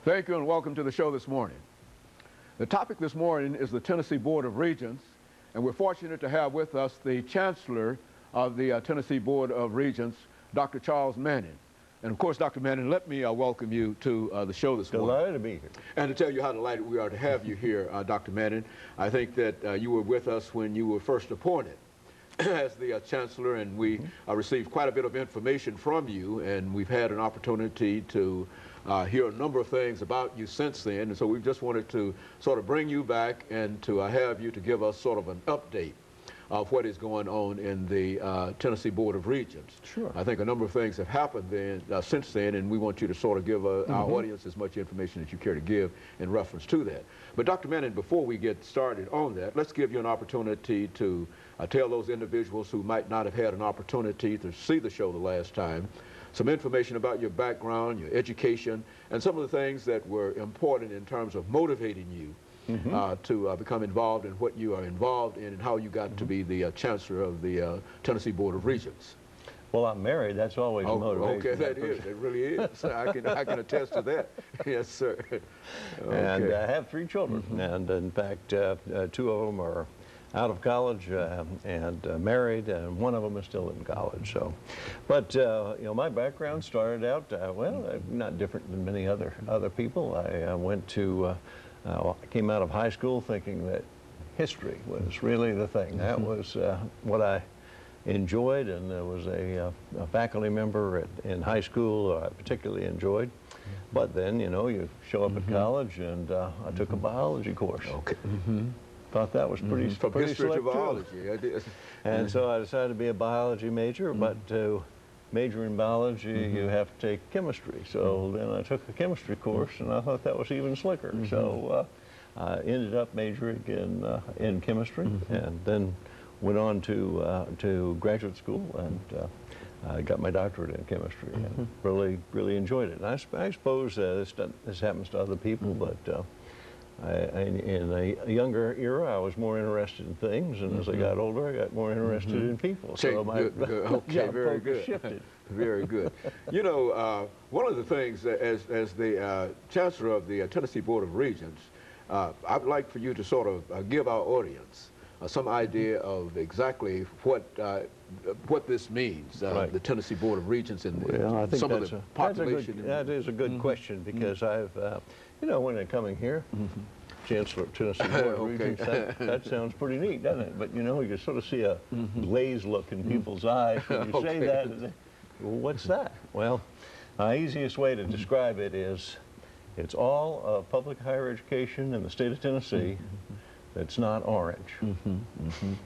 Thank you and welcome to the show this morning. The topic this morning is the Tennessee Board of Regents, and we're fortunate to have with us the Chancellor of the Tennessee Board of Regents, Dr. Charles Manning. And of course, Dr. Manning, let me welcome you to the show this morning. Delighted to be here. And to tell you how delighted we are to have you here, Dr. Manning. I think that you were with us when you were first appointed as the Chancellor, and we received quite a bit of information from you, and we've had an opportunity to hear a number of things about you since then, and so we just wanted to sort of bring you back and to have you to give us sort of an update of what is going on in the Tennessee Board of Regents. Sure. I think a number of things have happened then, since then, and we want you to sort of give our audience as much information as you care to give in reference to that. But Dr. Manning, before we get started on that, let's give you an opportunity to tell those individuals who might not have had an opportunity to see the show the last time some information about your background, your education, and some of the things that were important in terms of motivating you to become involved in what you are involved in and how you got to be the Chancellor of the Tennessee Board of Regents. Well, I'm married. That's always a motivation. Okay, that is. It really is. I can attest to that. Yes, sir. Okay. And I have 3 children, and in fact, 2 of them are out of college and married, and 1 of them is still in college. So, but you know, my background started out well, not different than many other people. I went to I came out of high school thinking that history was really the thing. That was what I enjoyed, and there was a faculty member in high school I particularly enjoyed. But then, you know, you show up at college, and I took a biology course. Okay. Thought that was pretty From pretty history to slick, biology. I did. And so I decided to be a biology major, but to major in biology, you have to take chemistry. So then I took a chemistry course, and I thought that was even slicker. So I ended up majoring in chemistry, and then went on to graduate school, and I got my doctorate in chemistry, and really enjoyed it. And I suppose this happens to other people, but in a younger era, I was more interested in things, and as I got older, I got more interested in people. So my okay, very good. Shifted. Very good. You know, one of the things as the Chancellor of the Tennessee Board of Regents, I'd like for you to sort of give our audience some idea of exactly what this means, the Tennessee Board of Regents, and well, I think some of the population. That is a good question, because I've, you know, when I'm coming here, Chancellor of Tennessee Board of Regents, that sounds pretty neat, doesn't it? But you know, you sort of see a glazed look in people's eyes when you say that. And well, what's that? Well, the easiest way to describe it is it's all of public higher education in the state of Tennessee that's not orange.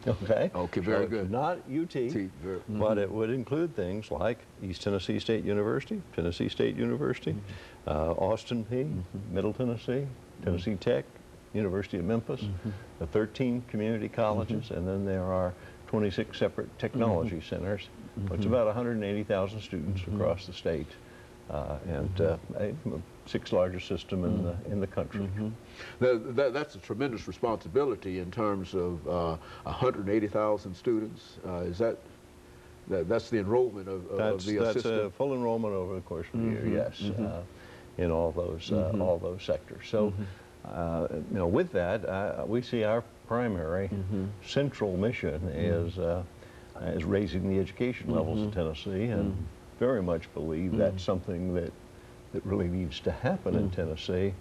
Okay? Okay, very good. It's not UT, but it would include things like East Tennessee State University, Tennessee State University, Austin P, Middle Tennessee, Tennessee Tech, University of Memphis, the 13 community colleges, and then there are 26 separate technology centers. It's about 180,000 students across the state, and the 6th largest system in the country. That's a tremendous responsibility in terms of 180,000 students. That's the enrollment of the system? That's a full enrollment over the course of the year, yes, in all those sectors. So, you know, with that, we see our primary central mission is raising the education levels in Tennessee, and very much believe that's something that really needs to happen in Tennessee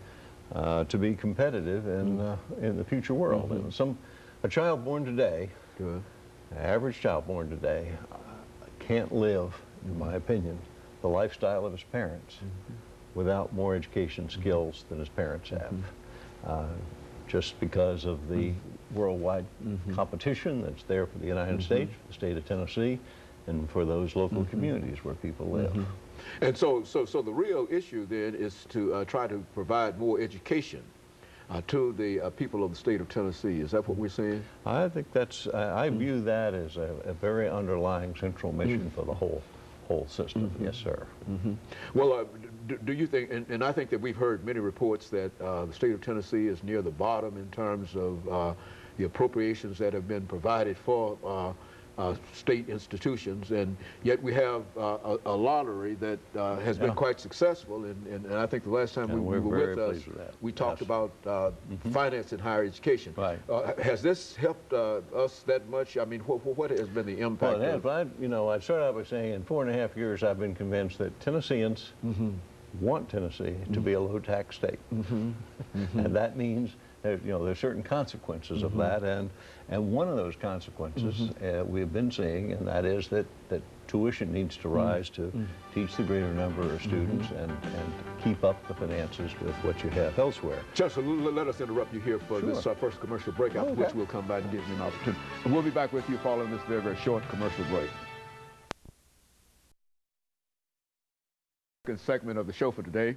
to be competitive in the future world. And a child born today, an average child born today, can't live, in my opinion, the lifestyle of his parents without more education skills than his parents have. Just because of the worldwide competition that's there for the United States, the state of Tennessee, and for those local communities where people live. And so the real issue then is to try to provide more education to the people of the state of Tennessee. Is that what we're saying? I think that's, I view that as a very underlying central mission for the whole system. Yes, sir. Well, do you think, and I think that we've heard many reports that the state of Tennessee is near the bottom in terms of the appropriations that have been provided for state institutions, and yet we have a lottery that has been quite successful, and I think the last time we were with us, we talked about finance in higher education. Right. Has this helped us that much? I mean, what has been the impact? Well, it has, but I started out by saying in 4.5 years I've been convinced that Tennesseans want Tennessee to be a low-tax state. And that means that, there's certain consequences of that, and one of those consequences we've been seeing, and that is that tuition needs to rise to teach the greater number of students and keep up the finances with what you have elsewhere. Chancellor, let us interrupt you here for this first commercial break, after which we'll come back and give you an opportunity. And we'll be back with you following this very, very short commercial break. Second segment of the show for today.